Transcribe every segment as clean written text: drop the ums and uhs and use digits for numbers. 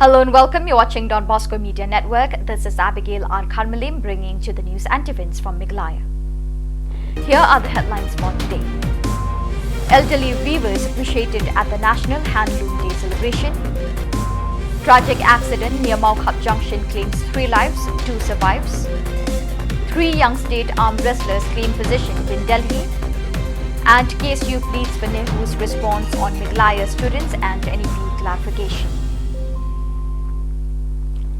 Hello and welcome. You're watching Don Bosco Media Network. This is Abigail R. Karmalim bringing you the news and events from Meghalaya. Here are the headlines for today. Elderly weavers appreciated at the National Handloom Day celebration. Tragic accident near Maukhap Junction claims 3 lives, 2 survives. 3 young state armed wrestlers claim positions in Delhi. And KSU pleads for Nehru's response on Meghalaya students and NEP clarification.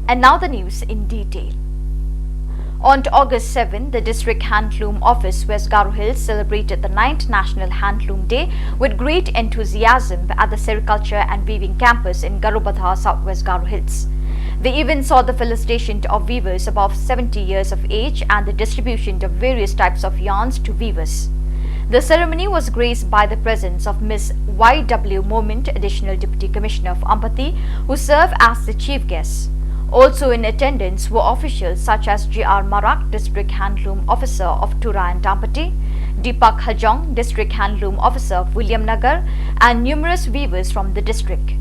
And now the news in detail. On August 7, the District Handloom Office, West Garo Hills, celebrated the 9th National Handloom Day with great enthusiasm at the Sericulture and Weaving Campus in Garobadha, Southwest Garo Hills. The event saw the felicitation of weavers above 70 years of age and the distribution of various types of yarns to weavers. The ceremony was graced by the presence of Ms. Y.W. Moment, Additional Deputy Commissioner of Ampati, who served as the chief guest. Also in attendance were officials such as G.R. Marak, District Handloom Officer of Tura and Ampati, Deepak Hajong, District Handloom Officer of William Nagar, and numerous weavers from the district.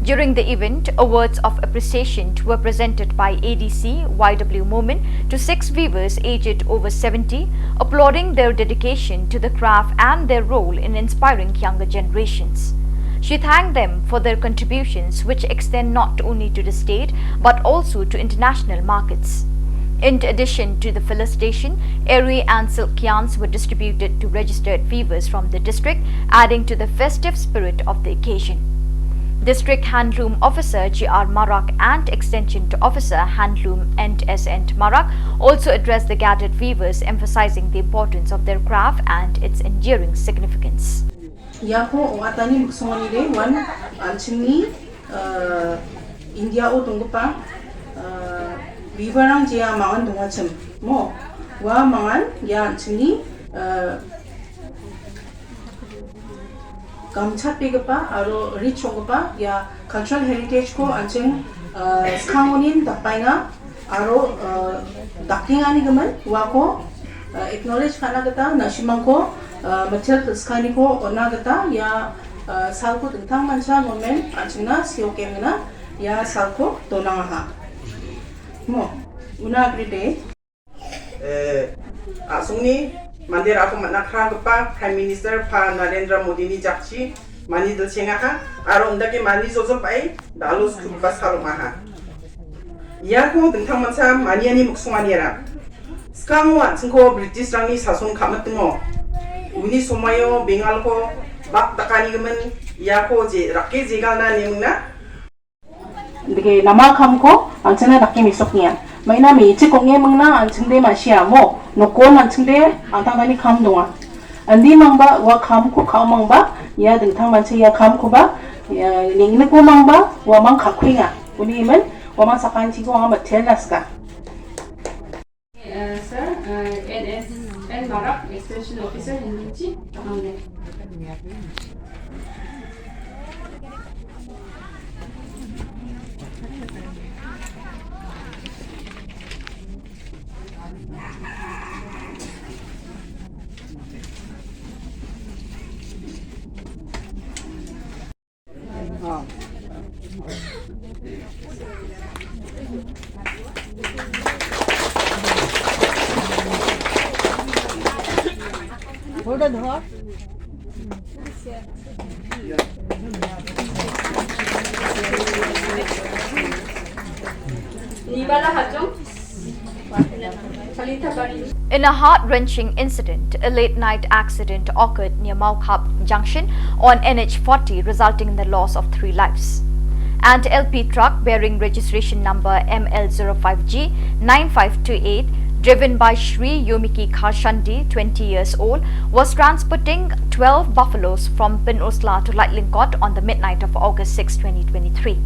During the event, awards of appreciation were presented by ADC Y.W. Moment to 6 weavers aged over 70, applauding their dedication to the craft and their role in inspiring younger generations. She thanked them for their contributions, which extend not only to the state but also to international markets. In addition to the felicitation, airy and silk yarns were distributed to registered weavers from the district, adding to the festive spirit of the occasion. District Handloom Officer G.R. Marak and Extension Officer Handloom N.S.N. Marak also addressed the gathered weavers, emphasizing the importance of their craft and its enduring significance. Yako atani muksonganire wan anchini India o tunggupa vivarang jia mangan dungachem mo wa mangan ya anchini gamchat pegapa aro rich ogapa ya cultural heritage ko anching skangonin dapainga aro dakingani gaman wa ko acknowledge kana gata nasimangko material skani ko onagata ya salko tentang mancha momen anchina siokemna ya salko donanga mo una grade asungni mandir aku manakha gapa prime minister pa Narendra Modi ni jakchi mani dil chenga ha aro undake mani jojo pai dalus kuba sarumaha ya ko tentang mancha mani ani muksumaniera skangwa chingko british rangni sason khamatmo uni somayo bengal ko bak takani gemen ya ko je rakke jegalna nemna dike nama kamko anchana rakki misoknya maina mi chikongye mangna anchingde masia mo nokon anchingde antangani kamdonga andi mangba wa kamko kamangba ya dingtang manche ya kamko ba ya lingne ko mangba wa mang khakhinga uni men wa mang sakanchi ko ma telaska sir N.S.N. Marak, Extension Officer, Hinduchi, Chakangde. In a heart-wrenching incident, a late-night accident occurred near Maukhap Junction on NH40, resulting in the loss of 3 lives. An LP truck bearing registration number ML05G 9528, driven by Shri Yomiki Karshandi, 20 years old, was transporting 12 buffaloes from Pinosla to Lightlingkot on the midnight of August 6, 2023.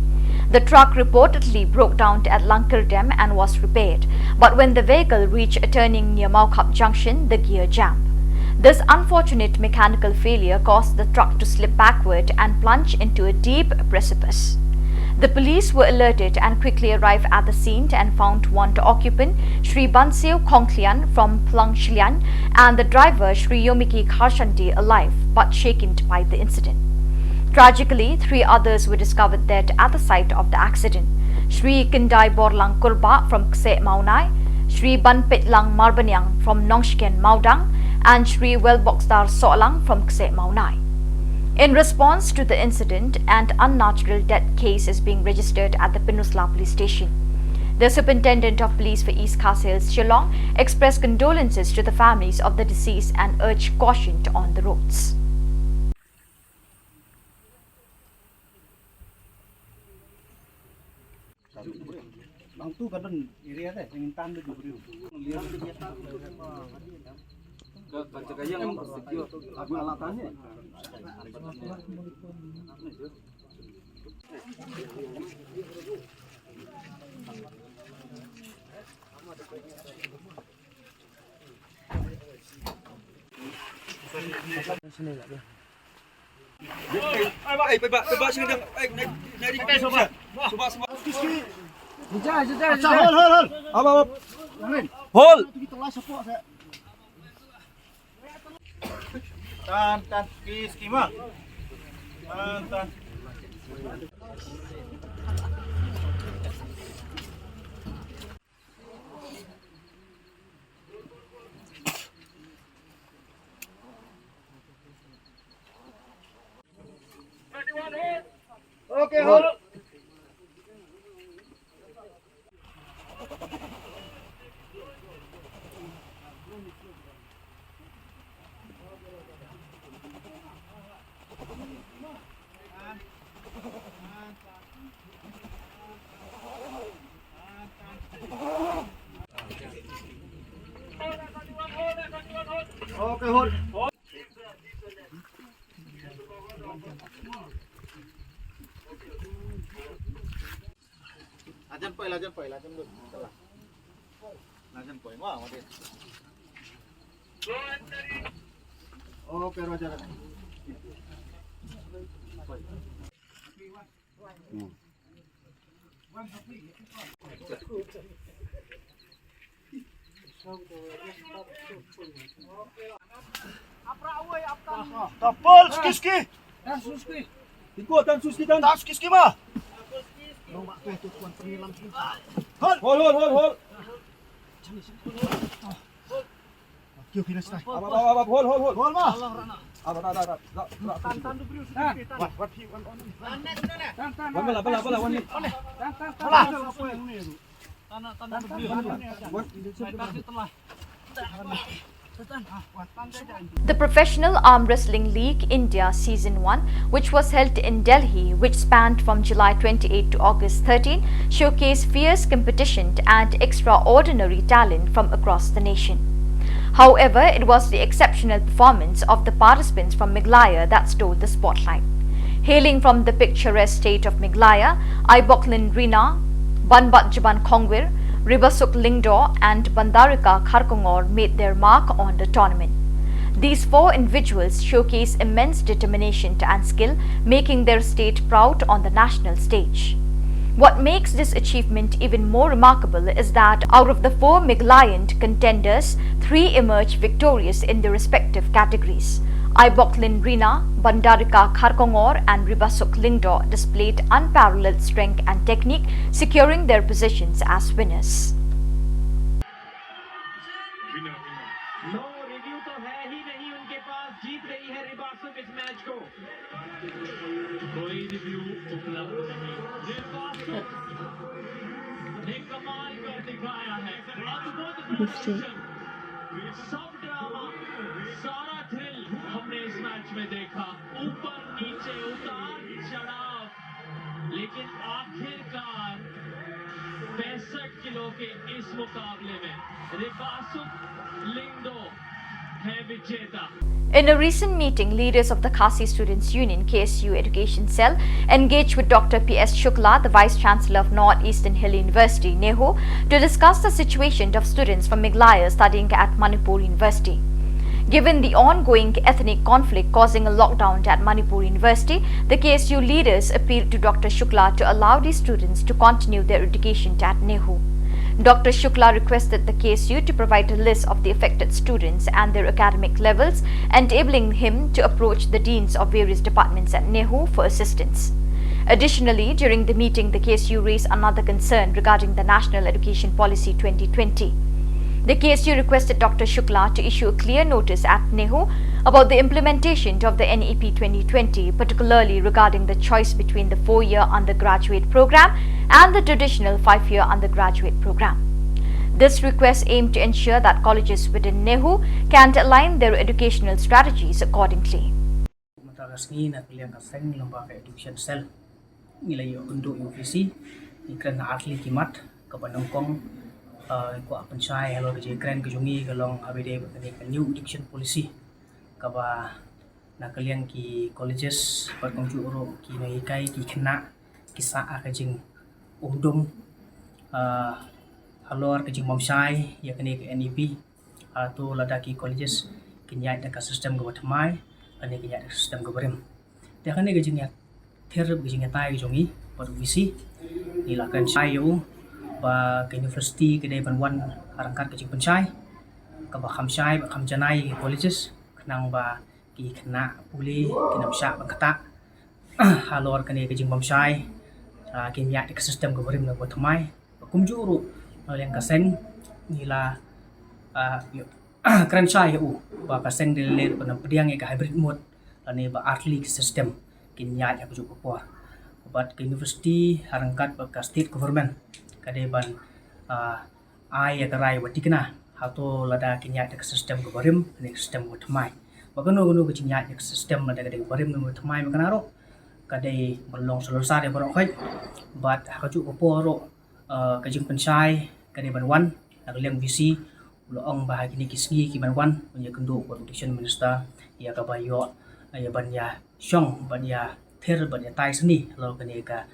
The truck reportedly broke down at Lankar Dam and was repaired, but when the vehicle reached a turning near Maukhap Junction, the gear jammed. This unfortunate mechanical failure caused the truck to slip backward and plunge into a deep precipice. The police were alerted and quickly arrived at the scene and found one occupant, Shri Banseo Kongklian from Plangshlian, and the driver, Shri Yomiki Karshandi, alive but shaken by the incident. Tragically, 3 others were discovered dead at the site of the accident. Shri Kindai Borlang Kurba from Kse Maunai, Shri Banpit Lang Marbanyang from Nongshken Maudang, and Shri Welboxdar Solang from Kse Maunai. In response to the incident, an unnatural death case is being registered at the Pinusla police station. The Superintendent of Police for East Khas Hills, Shillong, expressed condolences to the families of the deceased and urged caution on the roads. Okay, hold. Okay, hold. Lajan poy, wah, mati. Okay, Roger. Tapol, ski. Dan suski. Ikut dan suski dan. Tak ski mah. Hold. Kyo finish tayo. Hold mah. The Professional Arm Wrestling League India Season 1, which was held in Delhi, which spanned from July 28 to August 13, showcased fierce competition and extraordinary talent from across the nation. However, it was the exceptional performance of the participants from Meghalaya that stole the spotlight. Hailing from the picturesque state of Meghalaya, Iboklin Rina, Banbat Jaban Kongwir, Ribasuk Lingdo and Bandarika Kharkongor made their mark on the tournament. These 4 individuals showcase immense determination and skill, making their state proud on the national stage. What makes this achievement even more remarkable is that out of the 4 Meghalayan contenders, 3 emerged victorious in their respective categories. Iboklin Rina, Bandarika Kharkongor and Ribasuk Lingdo displayed unparalleled strength and technique, securing their positions as winners. No review तो है ही नहीं उनके पास, जीत रही है रिबासुक इस मैच को। कोई रिव्यू उपलब्ध नहीं। रिबासुक ने कमाल कर दिखाया है, अद्भुत प्रदर्शन, सब ड्रामा, सारा थ्रिल हमने इस मैच में देखा, ऊपर नीचे उतार चढ़ाव, लेकिन आखिरकार 65 किलो के इस मुकाबले में रिबासुक लिंगदो है विजेता। In a recent meeting, leaders of the Khasi Students' Union KSU Education Cell engaged with Dr. P.S. Shukla, the Vice Chancellor of Northeastern Hill University, Neho, to discuss the situation of students from Meghalaya studying at Manipur University. Given the ongoing ethnic conflict causing a lockdown at Manipur University, the KSU leaders appealed to Dr. Shukla to allow these students to continue their education at Neho. Dr. Shukla requested the KSU to provide a list of the affected students and their academic levels, enabling him to approach the deans of various departments at NEHU for assistance. Additionally, during the meeting, the KSU raised another concern regarding the National Education Policy 2020. The KSU requested Dr. Shukla to issue a clear notice at NEHU about the implementation of the NEP 2020, particularly regarding the choice between the 4-year undergraduate program and the traditional 5-year undergraduate program. This request aimed to ensure that colleges within NEHU can align their educational strategies accordingly. Ko pencai halor je keren ke jungi kalong abide new education policy kaba na kalian ki colleges par kongju oro ki nei kai ki khna ki sa ka jing umdum halor ke jing momsai ya kene ke NEP atau lada ki colleges kinyai da ka system go thamai ane kinyai da system go berem ya kene ke jing ya ther ke jing tai ke jungi par visi ni la kan sai yo ba ke university ke dai ban harangkat ke jing pencai ka ba khamsai ba khamjanai colleges kenang ba ki khna puli ki nam sha ba kata halor kene ke jing momsai ki nya ke system go berim go thamai kumjuru yang kaseng nila kran sai u ba kaseng de le ban pediang ke hybrid mode ane ba early system ki nya ya ku por but ke university harangkat ba state government kadeban ai ya karai watikna hato lada kinya de system ko barim ne system ko thamai bagano gono ko kinya de system lada de barim no thamai makanaro kadai berlong selesai de borok khai but hakaju ko poro kajing pensai kadai banwan nagleng visi uloong bahagi ni kisgi ki banwan punya kendo education minister ya ka bayo ya banya syong banya ther banya tai seni lo kene ka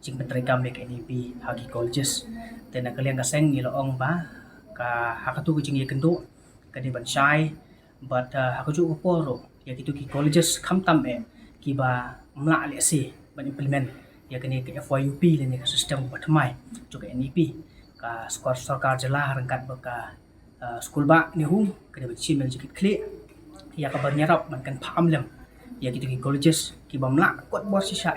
jing menteri kami ke NEP hagi colleges dan kalian kaseng ni loong ba ka hakatu jing ye kendo ka di bansai but hakaju uporo ya kitu ki colleges khamtam ki ba mla le si ban implement ya kene ke FYUP le ni system batmai jo ke NEP ka skor sarkar jela harangkat ba ka school ba ni hu ka di chimel jikit kle ya ka banyarap man kan pham lem ya kitu ki colleges ki ba mla kot bor si sha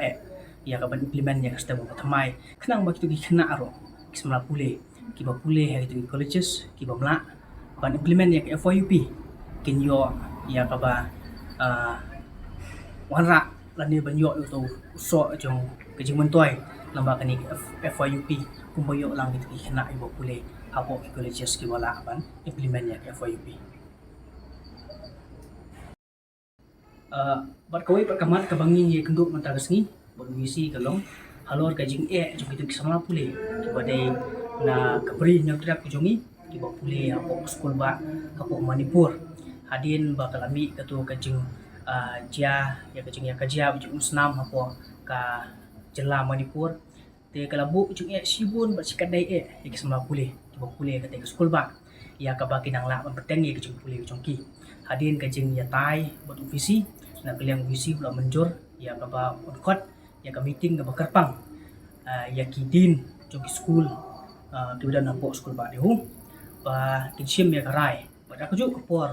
ya ka ban implement ya system batmai kenang ba kitu ki khna aro kismla pule ki ba pule ha kitu ki colleges ki ba mla ban implement ya ke FYUP kin yo ya ka ba wanra lani banyo tu so jong kejing mentoy lamba kani FYUP kumboyo lang itu kena ibo pule apo colleges ki wala ban implement ya FYUP bat koi perkamat kabangin ye kenduk mentagasngi bermisi kalong halor kajing jong itu kisama pule ki badai na kabri nyok trap jongi ki ba pule apo school ba apo Manipur hadin ba kalami katu kajing jia ya kajing ya kajia bujung musnam hapo ka jela Manipur te kalabu bujung sibun bersikadai ya kisama pule ki ba pule ka te school ba ya ka ba kinang la peteng ya kajing pule jongki hadin kajing ya tai buat visi na kaliang visi pula menjur ya ka ba unkot ya ka meeting ka ba kerpang ya kidin jongki school kemudian nampak school ba hu ba kinsim ya karai pada aku juga por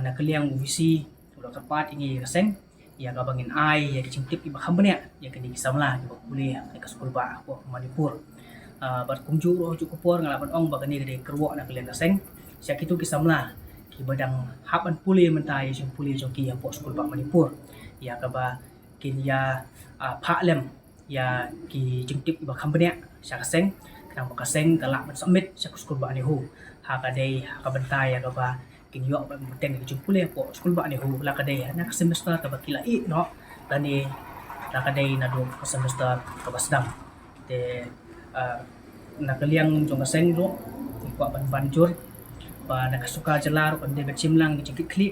na kaliang visi udah tepat ini kaseng ya ka bangin ai ya kicintip iba khambnya ya kini kisamla iba kuliah ka school ba ko Manipur bat kumju ro ju por ngalapan ong ba kani de kerwo na kaliang kaseng sia kitu kisamla ki badang hapan puli mentai sing puli joki ya po school ba Manipur ya ka ba kin ya pha lem ya ki jingtip iba khambnya sia kaseng nang makaseng kalak man submit sa school ba ni hu ha ka day ha ka bantay ka ba kinyo ba muteng ki pule po school ba ni hu la ka day na semester ka ba kilai no tani la ka day na do semester ka ba sedang te na kaliang jong kaseng do ko ban banjur ba nakasuka jelar on de chimlang ki kli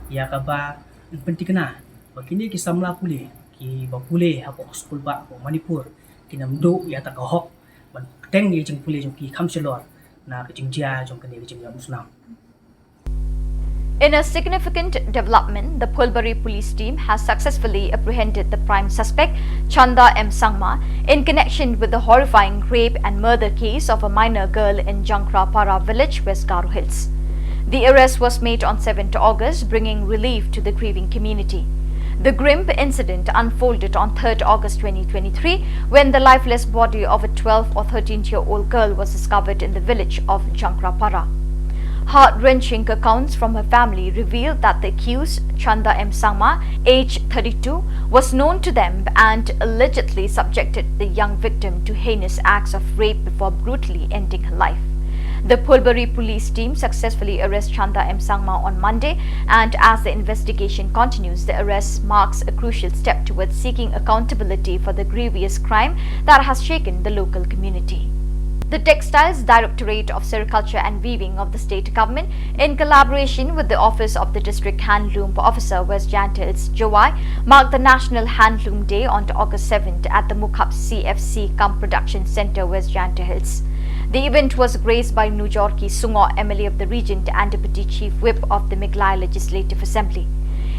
ya ka ba penting na ba kini ki samla pule ki ba pule ha po school ba ko Manipur kinamdo ya ta ka hok teng ni jeng puli jong ki khamselor na ke jing jia jong ke ni jing ya muslim. In a significant development, the Phulbari police team has successfully apprehended the prime suspect, Chanda M. Sangma, in connection with the horrifying rape and murder case of a minor girl in Jankrapara village, West Garo Hills. The arrest was made on 7th August, bringing relief to the grieving community. The grim incident unfolded on 3rd August 2023 when the lifeless body of a 12 or 13-year-old girl was discovered in the village of Jankrapara. Heart-wrenching accounts from her family revealed that the accused, Chanda M. Sangma, age 32, was known to them and allegedly subjected the young victim to heinous acts of rape before brutally ending her life. The Phulbari police team successfully arrested Chanda M. Sangma on Monday, and as the investigation continues, the arrest marks a crucial step towards seeking accountability for the grievous crime that has shaken the local community. The Textiles Directorate of Sericulture and Weaving of the state government, in collaboration with the Office of the District Handloom Officer West Jant Hills, Jowai, marked the National Handloom Day on August 7th at the Mukhap CFC Cum Production Center, West Jant Hills. The event was graced by Nujorki Sungo, MLA of the region and Deputy Chief Whip of the Meghalaya Legislative Assembly.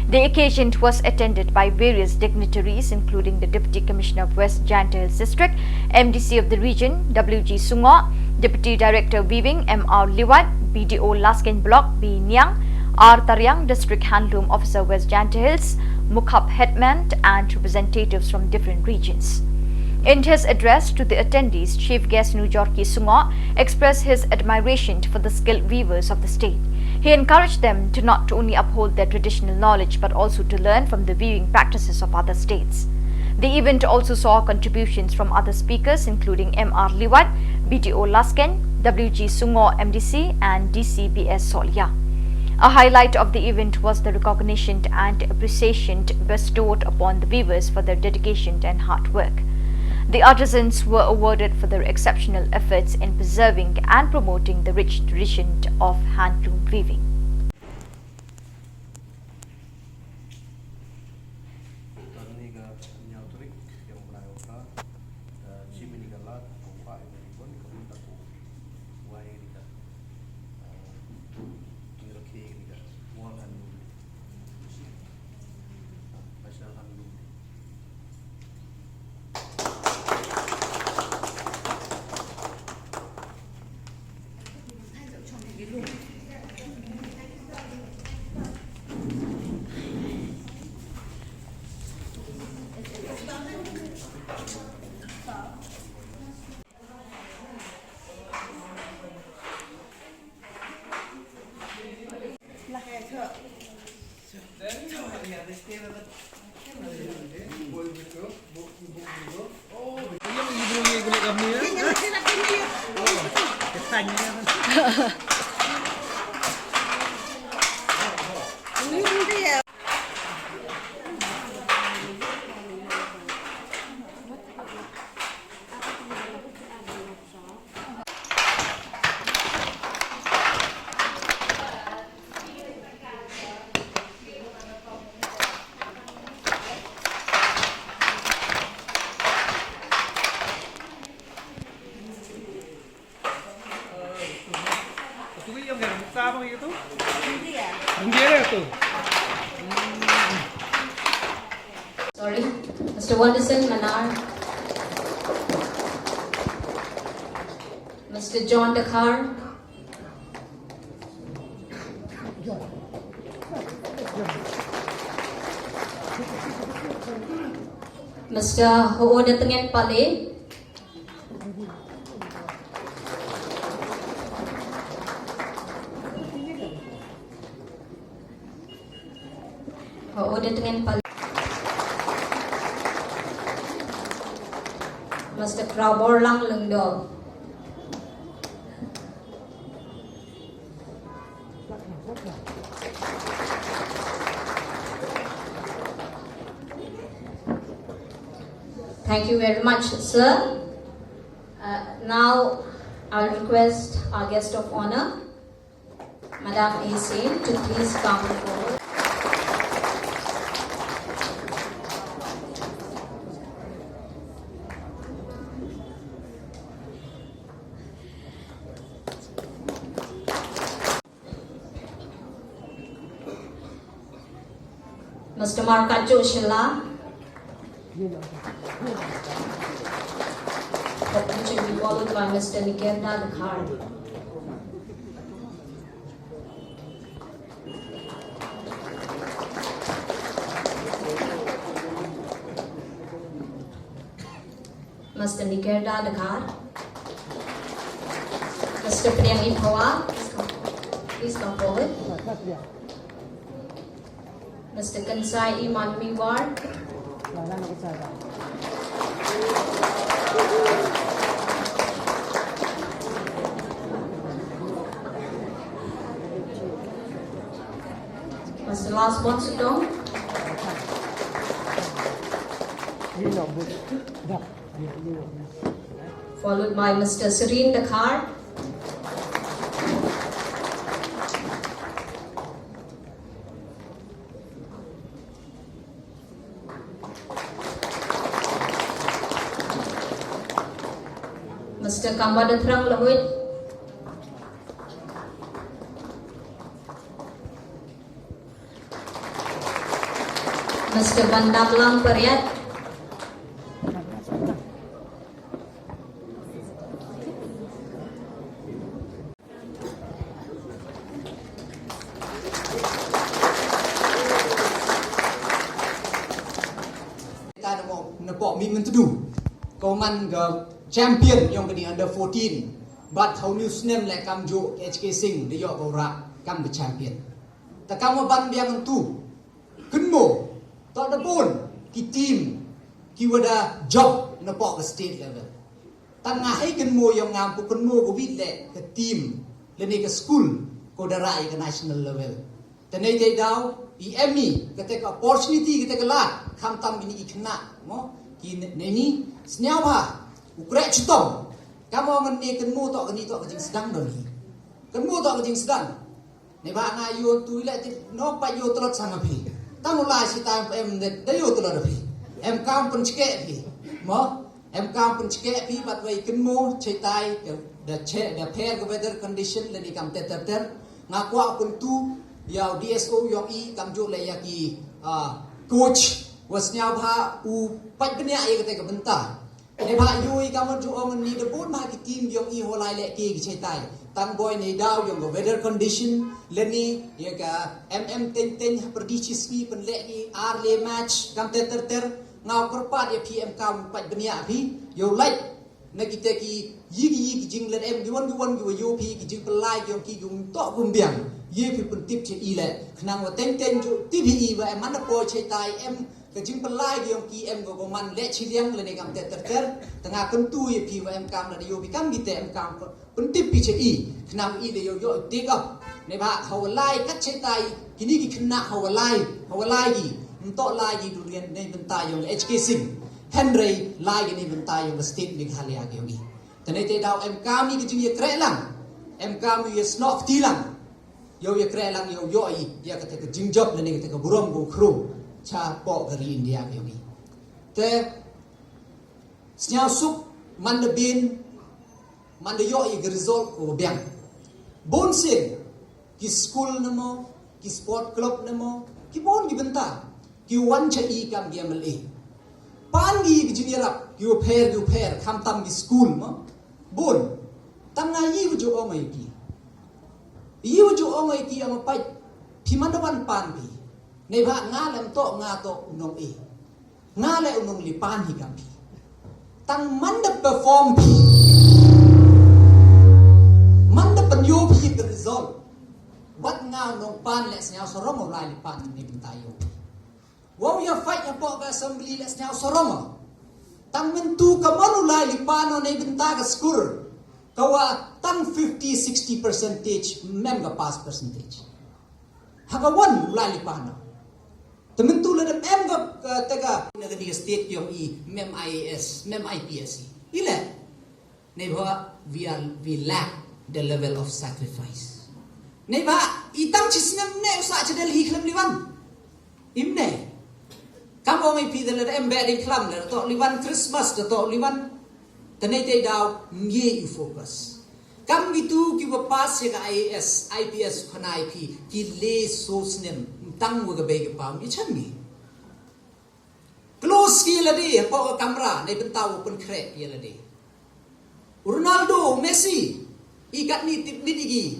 The occasion was attended by various dignitaries, including the Deputy Commissioner of West Jant Hills District, MDC of the region, WG Sungo, Deputy Director Weaving, MR Liwat, BDO Laskin Block, B. Nyang, R. Taryang, District Handloom Officer West Jant Hills, Mukhap Headman, and representatives from different regions. In his address to the attendees, Chief Guest Nujorki Sungo expressed his admiration for the skilled weavers of the state. He encouraged them to not only uphold their traditional knowledge but also to learn from the weaving practices of other states. The event also saw contributions from other speakers including MR Liwat, BDO Lasken, WG Sungo MDC and DCBS Solya. A highlight of the event was the recognition and appreciation bestowed upon the weavers for their dedication and hard work. The artisans were awarded for their exceptional efforts in preserving and promoting the rich tradition of handloom weaving. Sorry, Mr. Wonderson Manar, Mr. John Dakar, Mr. Hoodatangan Pale, Mr. Kraborlang Lungdo, thank you very much, sir. Now I'll request our guest of honor, Madam A. Sain, to please come forward. Mr. Markajo Shillong. Which will be followed by Mr. Nikerda Lakhar. Mr. Nikerda Lakhar. Mr. Priang Ipawa, please come forward. Mr. Kansai Manmiwar. Mr. Las Bonsudong. Followed by Mr. Serene Lakhar. Mr. Kambadatrang Lahuit. Mr. Bandamlang Pariat. Champion yang kini under 14, but how new snem like kam jo HK Sing the yok ora kam the champion. Ta kam ban biang tu kunmo tak ada pun ki team ki wada job na pok ke state level. Tengah hai kunmo yang ngampu kunmo ko bit le ke team le ni ke school ko darai ke national level. Tenai dai daw I emi kete ka opportunity kete ka lat kam tam ini ikna mo ki ni snyau ba Ukrek cutong, kamu ngan ni kenmu tak keni tak kejing sedang dah ni. Kenmu tak kejing sedang. Ni bang ayu tu ilat no pa yo telot sana pi. Tamu lah si tam em net dah yo telot pi. Em kam pun cekek pi. Mo em kam pun cekek pi bat wei kenmu cetai the pair ke weather condition le ni kam ter ngakwa pun tu yau DSO yong I kam jo le yaki coach wasnya bha u pat benya ye kete ke bentar. Ni ba yui kamu jo ong ni de bon ma ki team yong I holai le ki chetai tang boy ni daw yong go weather condition le ni ye ka ten predici swi pen le ki ar le match kam ter ngau perpat ye PM kam pat benia pi yo like na ki te ki yi jing le em gi won gi yo pi ki jing pelai yong ki yung to bum biang ye pi pen tip che I le khnang wa ten jo TPE wa em man po chetai em kejing pelai yang KM go man le chiliang le negam ter tengah kentu ye pi wa em kam la yo bi kam gite em kam pentip pi che I knam I le yo take up ne ba hawalai kat chetai kini ki khna hawalai gi nto lai gi du rian nei bentai yo HK Sing Henry lai gi nei bentai yo state Meghalaya ge gi tene te daw em kam I kejing ye kre lang em kam ye snok ti lang yo ye kre lang yo I ya ka te kejing job le ne ka te ka burom go khru cha pok dari India kami. Te snyau suk manda bin manda yo I result ko biang. Bon sen ki school namo ki sport club namo ki bon gi benta ki wan cha I kam gi MLA. Pan gi junior up ki pair kam tam gi school mo bon tanga yi jo omai ki. Yi jo omai ki am pai pi mandawan pan pi. Nei ba nga lem to nga to unong I nga le unong lipan hi kam pi tang manda perform pi manda panyo pi the result wat nga unong pan le snyau sorong ora lipan ni bentayo wow ya fight ya po ka assembly le snyau sorong tang mentu ka manulai lipan nei benta ka skur kawa tang 50-60% mem ka pass percentage hagawan ulai lipan temen tu le em ga tega negeri state yong I mem IAS mem IPS ile ne ba we lack the level of sacrifice ne ba itang chisnem ne usa chedel hi khlem liwan imne kam ong pi de le em be de klam le to liwan Christmas to liwan tene te daw ngi focus kam gitu ki ba pass ye ga IAS IPS khana IP ki le so snem tang wo ga be ga pam I chan mi ski la di po kamera nei bentau pun krek ya la di Ronaldo Messi ikat ni tip ni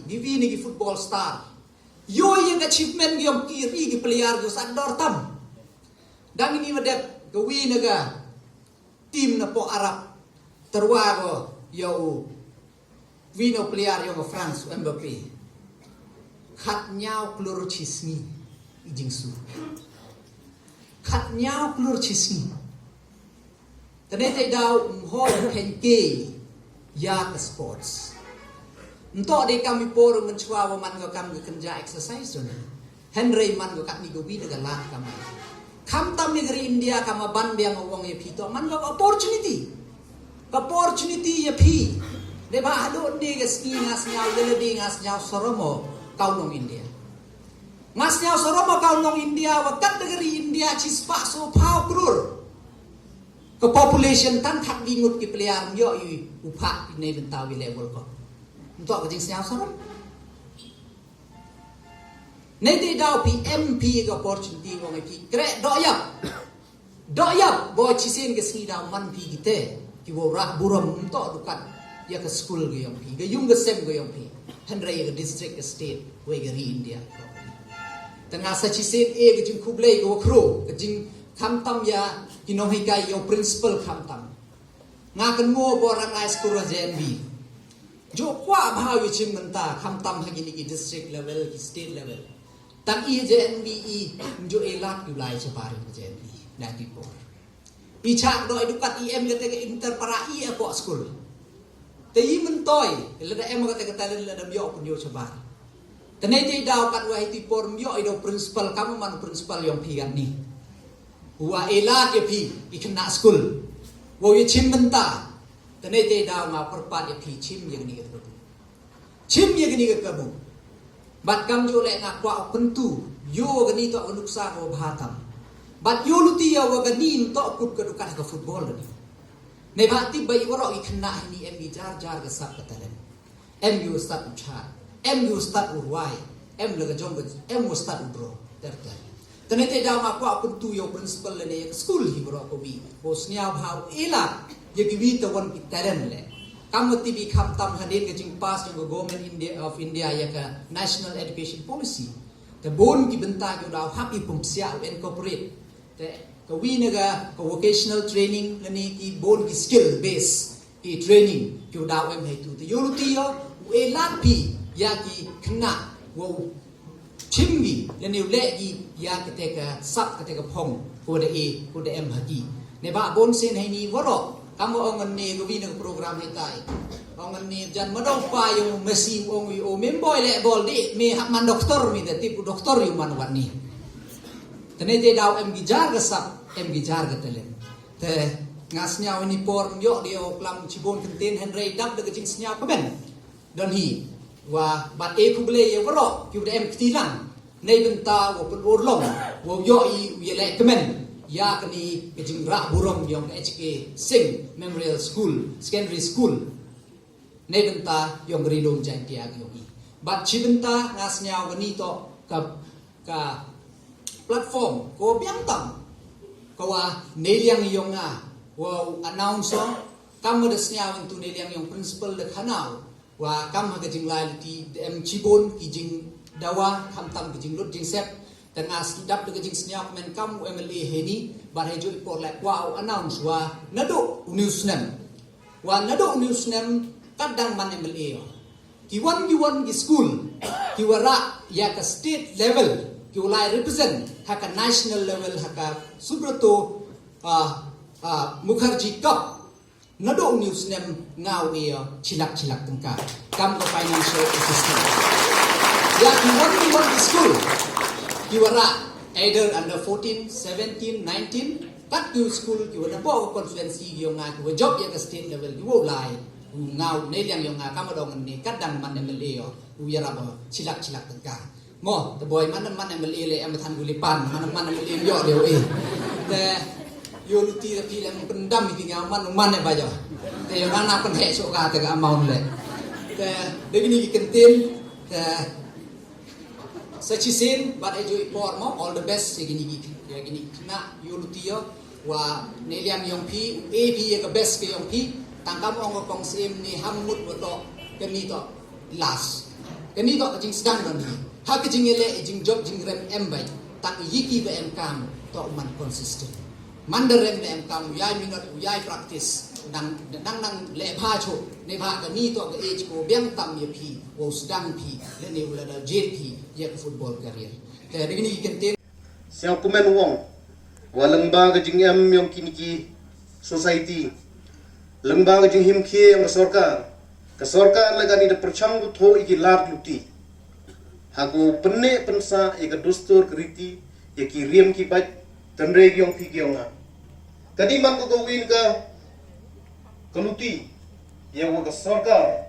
di vini gi football star yo yang achievement gi ki player go sador tam dang ini medep go wi naga tim na po Arab terwago yo vino player yo France Mbappe khat nhau klur chisni jingsu khat nhau klur chisni tane te dau ho penke ya ke sports untuk de kami por menchwa man go kam go kerja exercise on Henry man go kat ni go bi daga la kami kam tam negeri India kama ban biang wong ye pito man go opportunity ya pi de ba hado de ke ski ngas nyau de de ngas nyau soromo kau nong India ngas nyau soromo kau nong India wa kat negeri India cispa so pau krur ke population tan thak bingut ki player yo yu upa ne bentawi level ko untuk ke jing nyau sorom Nanti daw PMP ke opportunity wong pi kre doyap bo chisin ke sini daw man pi gite ki wo rak buram untuk dukat ya ke school ke yong pi ke yung ke sem ke yong pi henry ke district ke state we ke ri India tengah sa chisin ke jing kublai ke kro ke jing kham tam ya ki no hi kai yo principal kham tam nga kan mo bo ran high school JNB jo kwa bha wi chim menta kham tam ha ki district level ki state level Tang i JNBE jo elat yu lai separi JNB na tipo. I chak doi dukat IM kata ke inter para I apa school. Te i mentoi le da em kata kata le da myo pun yo separi. Tene te dau kat wa tipo myo i do principal kamu man principal yang pi kan ni. Wa elat ya pi I kena school. Wo ye chim menta. Tene te dau ma perpat ya pi chim yang ni kata. Chim yang ni kata Bat kam jo le ngak kwa pentu yo gani to nuksa ko bhatam bat yo luti ya wa gani to kut ka dukan ka football ni ne bhati bai waro I khna ni em jar jar ka sap ka talen em you start chat em you start urwai em laga jong em mo start bro ter tane te da ngak kwa pentu yo principal le ne school hi bro ko bi bosnia bhau ela ye ki bi to wan ki talen le Kamu tibi kham tam hadir ke jing pas yang government of India ya ke national education policy. Te bon ki benta ki daw happy pumsia incorporate. Te ke wi naga ke vocational training ni ki bon ki skill base ki training ki daw em hai tu. Te yoluti yo e lapi ya ki khna wo chimgi ni le ki ya ke te ka sap ke te ka phong ko de em hagi. Ne ba bon sen hai ni woro kamu ongan ni gobi ng program hitai ongan ni jan madong pa yung Messi ong o memboy le bol di me man doktor mi de tipu doktor yung man wan ni tene te daw em gijar ga sap em gijar ga telen te ngas nya ni por yo dio klam chibon kenten Henry dab de jing snya pa ben don hi wa bat e kuble ye woro ki de em ktilang nei benta wo pun urlong wo yo I ye le kemen ya kini kejing rak burung yang HK Sing Memorial School Secondary School ne benta yang gerilong jang tiag yogi bat chi benta ngas nyau gani to ka platform ko biang tam ko wa ne liang yong a wa announcer kam de nyau tu ne liang yong principal de khanau wa kam ha kejing lai ti em chibon kijing dawa kham tam kijing lut jing sep tengah sedap de jing sniak men kam MLA heni bar hejo ipor lek wow announce wa nado newsnem kadang man MLA ki wan ki school ki wara ya ka state level ki ulai represent haka national level haka subrato Mukherjee Cup nado newsnem ngau chilak tengka kam ko financial assistance ya ki wan ki school you are either under 14, 17, 19 kat you school you na po constituency yung nga ku job ya ka state level you lai ngau ne liang yung nga kamadong ni kadang man MLA yo uyara ba chilak tengka mo the boy man MLA le am than gulipan man MLA yo deu te yo luti the film pendam ti nga man ba yo te yo na pen he so ka te ga amount le te de ni ki kenten te Sachisin, but I do it for all the best. Gini na yulutio wa neliam yong pi AP ye ka best ke yong pi tangkam ong kong sim ni hamut wo to keni to last keni to jing sedang don ha ke jing ele jing job jing rem embai tak yiki be em kam to man consistent mandarem le em kam yai minot yai practice nang le pha cho ne pha ka ni to ka age ko biang tam ye pi wo sedang pi le ne ula da JP ye football career te ni kenten siang kumen wong walang jing em yang kini society lembang jing him kie yang ke sorkar lagani da perchang bu tho iki lat luti hago penne pensa ika dustur kriti ya ki riem ki bat tanre gyong pi gyonga tadi man ko win ka kaluti ya wo ke sorkar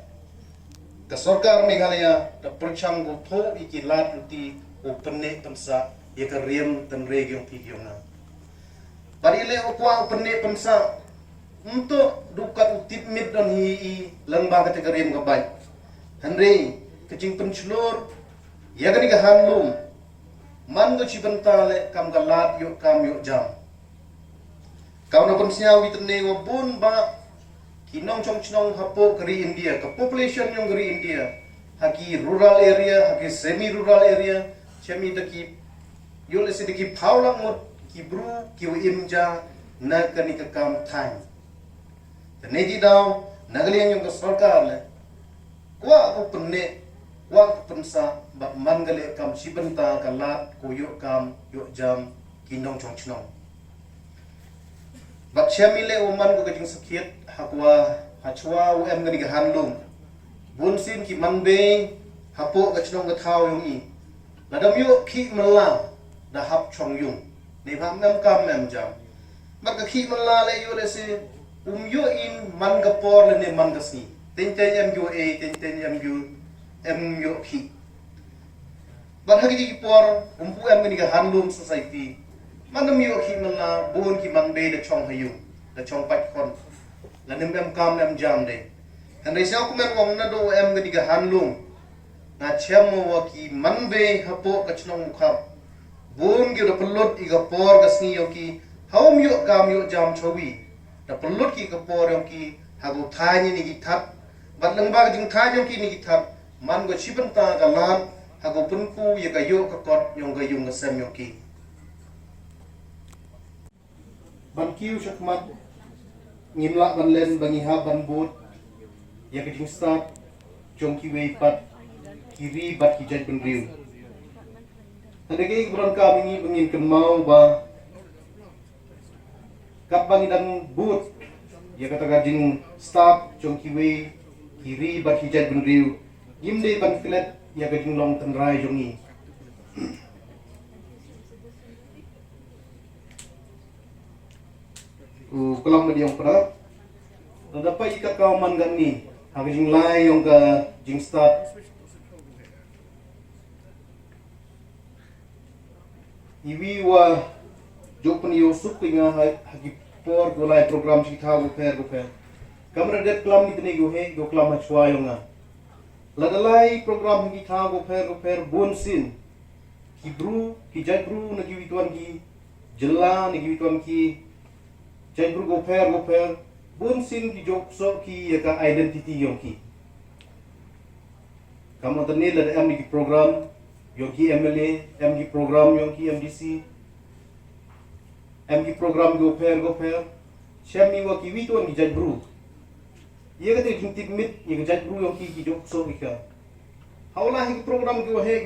Meghalaya da perchang bu tho iki lat luti o penne pensa ya ka riem tanre gyong pi gyonga barile o kwa penne pensa untuk dukat utip mid dan hi lembang kategori yang kebaik Henry kecing pencelur ya kan ikan handlum man go cibentale kam galat yuk kam yuk jam kau nak pensiau itne go bun ba kinong chong chnong hapo keri India ke population yang keri India haki rural area haki semi rural area chemi daki yole sediki paulang mot ki bru ki imja na kani ka kam time Nedi daw nagalian yung sorkar le kwa ko penne wa pensa ba mangale kam sibenta kalat kuyo kam yo jam kinong chong chnong ba chamile uman ko kajing sakit hakwa hachwa u em gani hanlung bunsin ki manbe hapo ka chnong ka thaw yung i ladam yo ki mala da hap chong yung ne pham nam kam em jam ba ka ki mala le yo le se yo in man gapor le ne man gasni ten MUA ten MU ki ban hagi ki por umpu em ni ga handlum society man yo ki mala bon ki man be de chong hayu de chong pat kon la nem kam em jam de kan re sa ku men wong na do em ni ga handlum na chemo wa ki man be hapo ka chnong khap bon gi do pelot i ga por gasni yo ki haum yo kam yo jam chowi da pelut ki kapor yang ki hago thai ni ki thap bat lengba jing thai yang ki ni ki thap man go chibenta ka lan hago punpu ye ka yo ka kot yang ga yung sem yang ki ban kiu shakmat ngimla ban len bangi ha ban bot ye ka jing start jong ki wei pat kiri bat ki jet ben riu tandege ibran ka mingi bengin kemau ba kapang idang boot ya kata gajing stop jong kiwe kiri bat hijat benriu gimde ban filet ya gajing long tenrai jongi kelam di yang pernah dapat ikat kauman gani hagajing lai yang ka jing stop iwi wa Jopun Yusuf tinga hagi por golai program kita goper kamera det klam ni tene go klam chwa yonga ladalai program kita goper bonsin kibru ki jabru na ki wituan ki jela na ki wituan ki jabru goper bonsin ki jokso ki ya ka identity yong ki kamu tene lad am ki program yong ki MLA am ki program yong ki MDC MG program goper chemi wa ki wituan ki jabru ye kate jintip mit ye jabru yo ki jok so ka haula hi program go he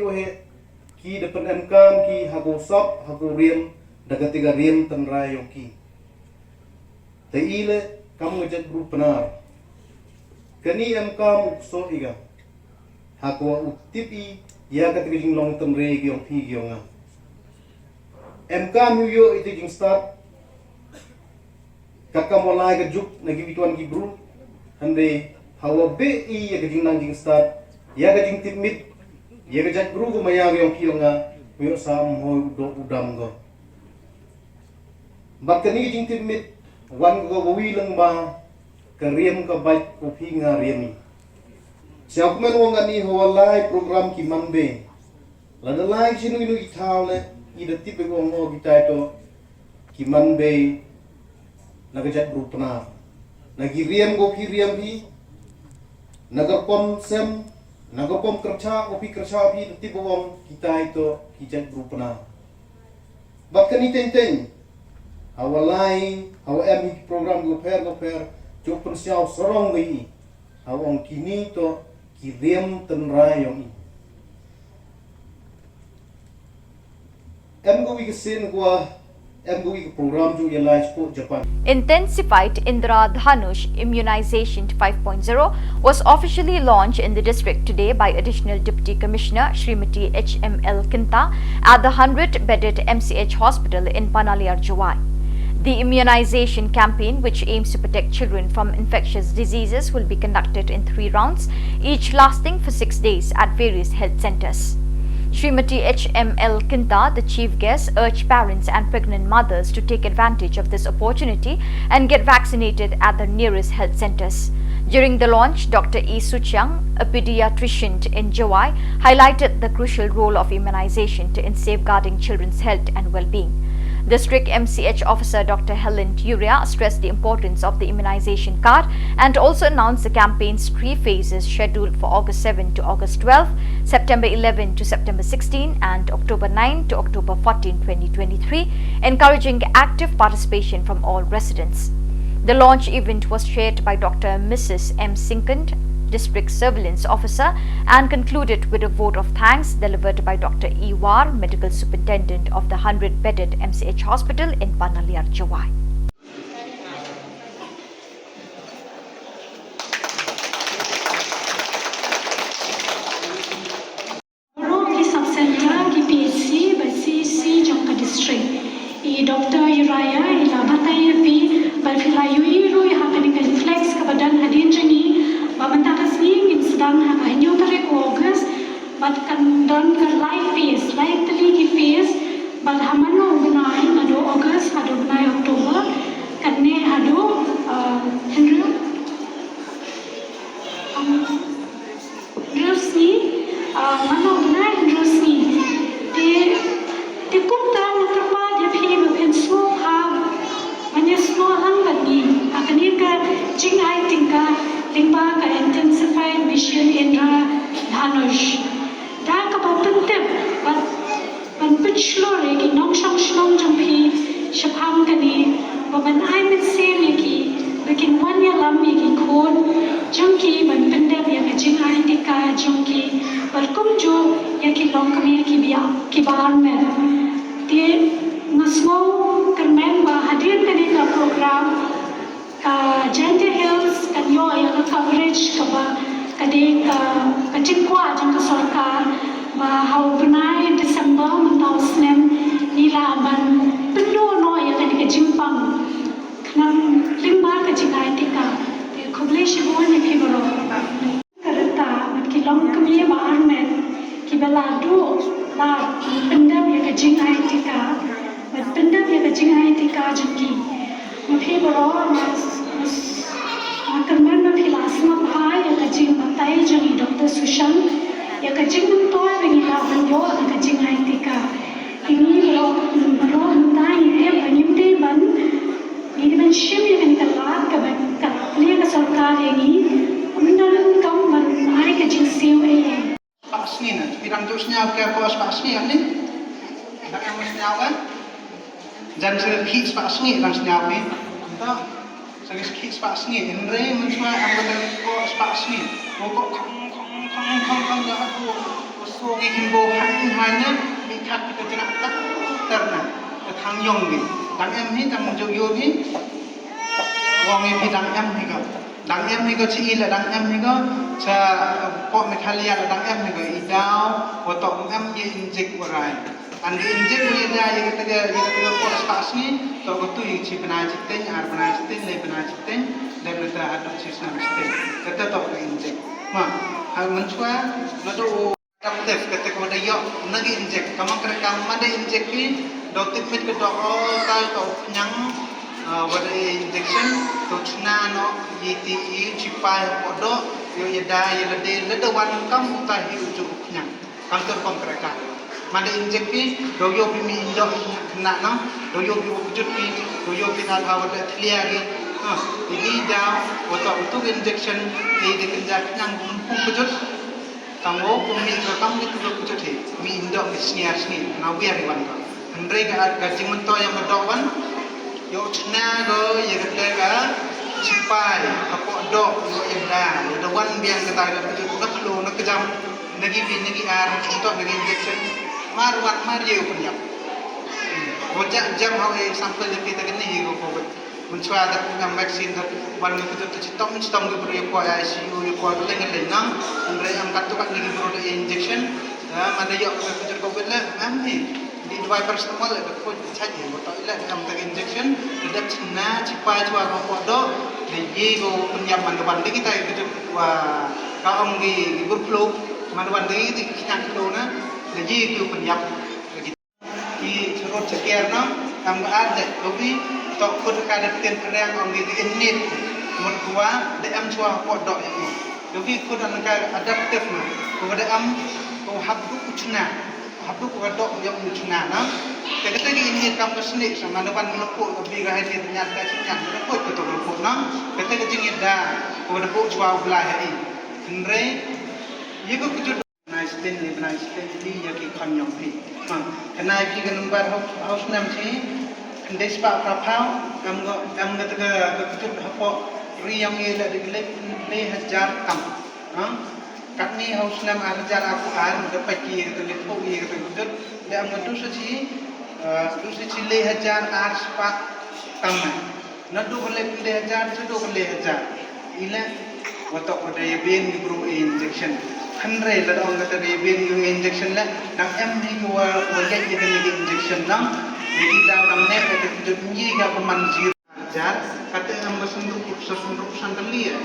ki depan mkam ki hago sop hago riem daga tiga riem tanra yo ki te ile kamu jabru penar kani mkam so iga hago utipi ya kate jing long term re yo ki yo nga MK Muyo itu jing start kakak mulai ke juk nagi bituan ki bru hande hawa BI ya ke jing nang jing start ya ke jing tipmit ya ke jat bru ko mayang yang kiyonga muyo sam ho do udam go bakani jing tipmit wan go wilang ba kariem ka bait ko pinga riemi siap men wong ani hawa lai program ki manbe ladalai sinu inu itaule ida tipe ko mo kita itu kiman be nagajat grupna nagiriam go piriam bi nagapom sem nagapom kerja opi kerja bi tibawang kita itu kijat grupna bakani tenteng awalai awam program go per jopun siau sorong wi awang kini to kiriam tenrai yong Intensified Indra Dhanush Immunization 5.0 was officially launched in the district today by Additional Deputy Commissioner Srimati HML Kinta at the 100-bedded MCH hospital in Panaliar, Jawai. The immunization campaign, which aims to protect children from infectious diseases, will be conducted in 3 rounds, each lasting for 6 days at various health centers. Srimati HML Kinta, the chief guest, urged parents and pregnant mothers to take advantage of this opportunity and get vaccinated at the nearest health centers. During the launch, Dr. E. Suchiang, a pediatrician in Jawai, highlighted the crucial role of immunization in safeguarding children's health and well-being. District MCH Officer Dr. Helen Turia stressed the importance of the immunization card and also announced the campaign's 3 phases scheduled for August 7 to August 12, September 11 to September 16 and October 9 to October 14, 2023, encouraging active participation from all residents. The launch event was chaired by Dr. Mrs. M. Sinkand, District Surveillance Officer, and concluded with a vote of thanks delivered by Dr. E. War, Medical Superintendent of the 100-bedded MCH Hospital in Panaliar, Jawai. Dr. Uraya ilabatay pi balfilayu iru happening reflex ke badan hadin jeni bamantakas ni in sedang hanyo tarik August bat kan don ke live phase live teli phase bat hamano benai ado August ado benai Oktober kan ne ado Henry Rusni mano benai Rusni di kumta terpa dia pilih bukan semua hal banyak semua lang lagi akan ini ke jingai tingkah limba ke intensified mission Indra Dhanush dah ke penting ban pencelur lagi nong Shillong jampi syapam kani ban ai mesir lagi bikin wanya lam lagi kod jangki ban pendek yang jingai tingkah jangki berkumju yang kilong kami kibar men dia ngasmau kermen bah hadir kini ke program Gender Hills kan yo yang coverage ke bah kade ke cikwa jang ke sarkar bah hau benai Desember mentau snem nila ban penuh no yang kade ke jimpang kenam limba ke jingai tika kuble shibon ni fibro kereta mat kilong kami bah armen kibeladu la pendam ya kajingai tika pendam ya kajingai tika jengki mafi baro mas makan mafilas mabha ya kajing batai jengi Dr. Sushang ya kajing toy bengi la banyo ya kajingai tika ini baro mentai dia banyumde ban ini ban shim ya kan kalat ka ban kalia ka sarkar ini undan kam ban ai kajing siu Pasni na, pirang dos niya kaya kos pasni ani, nak yang mas niya kan, jangan sekit pasni lang niya ni, entah, sekit pasni, indre mensua ambil kos pasni, mokok kang dah aku, usul himbo hanya ikat kita tidak tak terna, tang yong ni, tang em ni tang joyo ni, wong ni tang em ni kan. Dang em ni ko ci ila dang em ni ko sa po Meghalaya la dang em ni ko idaw otok em ye injek warai an injek ni da ye kata ko spas ni to ko tu yi ci bana ci ten ar bana ci ten le bana ci ten le bana ada ci sa ten kata to ko injek ma ha menchua na do kaptef kata ko da yo nagi injek kamang kare kam made injek ni do tipit ko do ka to nyang wada injection to chna no yiti chipai podo yo yada yelade ledawan kam uta hi ujuk nyang kantor konkreka Mana injek pi doyo pi mi indok kena no doyo pi wujud pi doyo pi hal hal dak clear lagi. Ini dah untuk injection di kerja yang wujud kamu pumi kamu itu wujud mi indok senior seni nawi hari wan ka. Hendrai ka gajing mentoy yang berdoan yo cina go ya kata cipai apa dok yo yang dah yo wan biang kata wujud nak lo nak kejam nagi bin nagi ar untuk nagi injection mar ye punya. Wajah jam hawe sampel yang kita kini go covid. Mencua ada punya vaksin dah wan kita tu citom ke beri kuat ICU yo kuat lengan nang Hendrai am kat tu kat nagi beri injection mana yo wujud covid lah amni di dua paracetamol ada pun saja betul lah am tak injection tidak cina cipai cua ko dok ye go penyaman depan kita itu wah kau ngi berflow manwan dei ti kyak flow na ye go penyap di cerut cekiar na am ada tapi tok pun kada ten perang om di init mun tua de am cua ko dok ini tapi ko dan ka adaptif na ko de am ko habdu kucna habdu ko dok yang kucna na kata ini kam kesni sama depan melepuk lebih ga hati ternyata senyap melepuk ke tok melepuk na kata jingit dah ko de ko cua belah ini Hendrai ye ko kujud nice thing ni ya ki kan yong pi kenai ki kan number house nam chi kendai spa prapau kam ga tega kujud hapo riyang ye la de le hajar kam kat ni house nam hajar aku an de paki ke le po ye ke kujud le am tu si le hajar ar spa kam na du le hajar tu le hajar ila watak pada bin di guru injection Hendrai la orang kata bin di injection la nang em ni ko wajak je ni injection nang jadi dah orang ne kata kujud ni ga pemanjir jar kata am sesundrup sandali ya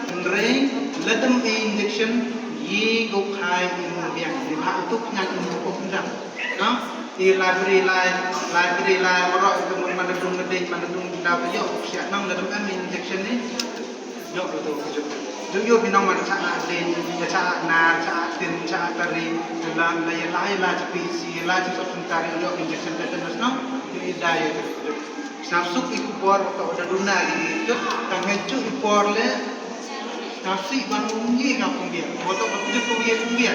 Hendrai la dem injection ye go khai mu biang di ha tu nyak mu ko pendang di library orang itu mana dung ngedeng mana dung dah yo siap nang la dem injection ni yo betul kujud Jujur binang mana cak den, cak nar, cak tin, cak tari, dalam lain lah CPC, lah cak sementara yo injection tetanus no, ini daya tu. Nafsu ikupor atau ada duna ini tu, kang heju ikupor le, nafsu iban ungi ngapung dia, atau kujud kuya kuya,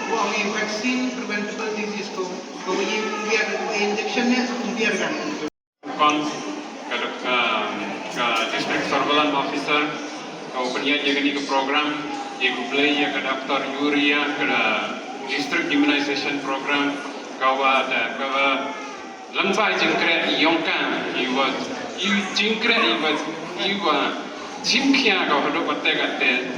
buang vaksin preventable disease tu, kuya kuya injection ni kuya kan. Kon ke district surveillance officer. Kau punya jaga ni ke program, dia play ya ke daftar Yuria ke district immunization program. Kau ada kau lembai jengkret yongkan, iwa jengkret iwa jimkia kau hidup kate.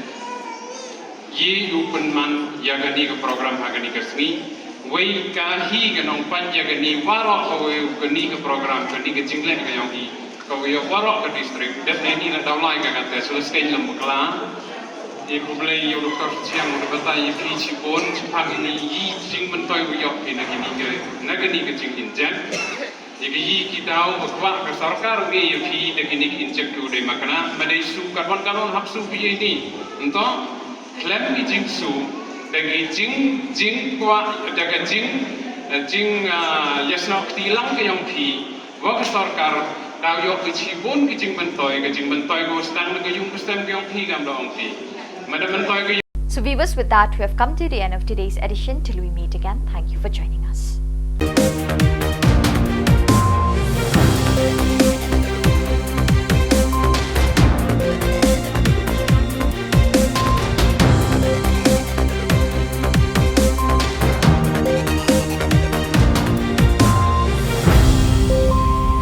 Ye open man jaga ni ke program jaga ni ke sini. Wei kahi ke nongpan jaga ni warok kau ke ni ke program ke ni ke jengkret ke yongi. Kau yang warok ke distrik, dan ini lah daulai kata selesai dalam Meghalaya. Ibu beli yang doktor siang udah betai fisi pun cepat ini jing mentoy uyok ini negeri kecing injek. Jadi kita buat ke sarkar ini fi negeri injek tu deh makna Malaysia kawan hapsu fi ini. Untuk klaim jing su, dengan jing kuat, dengan jing yasnok tilang ke yang fi, wak sarkar. Tao yo kecibun kecing bentoy go stang na yung kustem yung higam daong pi. Madam bentoy. So viewers, with that we have come to the end of today's edition. Till we meet again, thank you for joining us.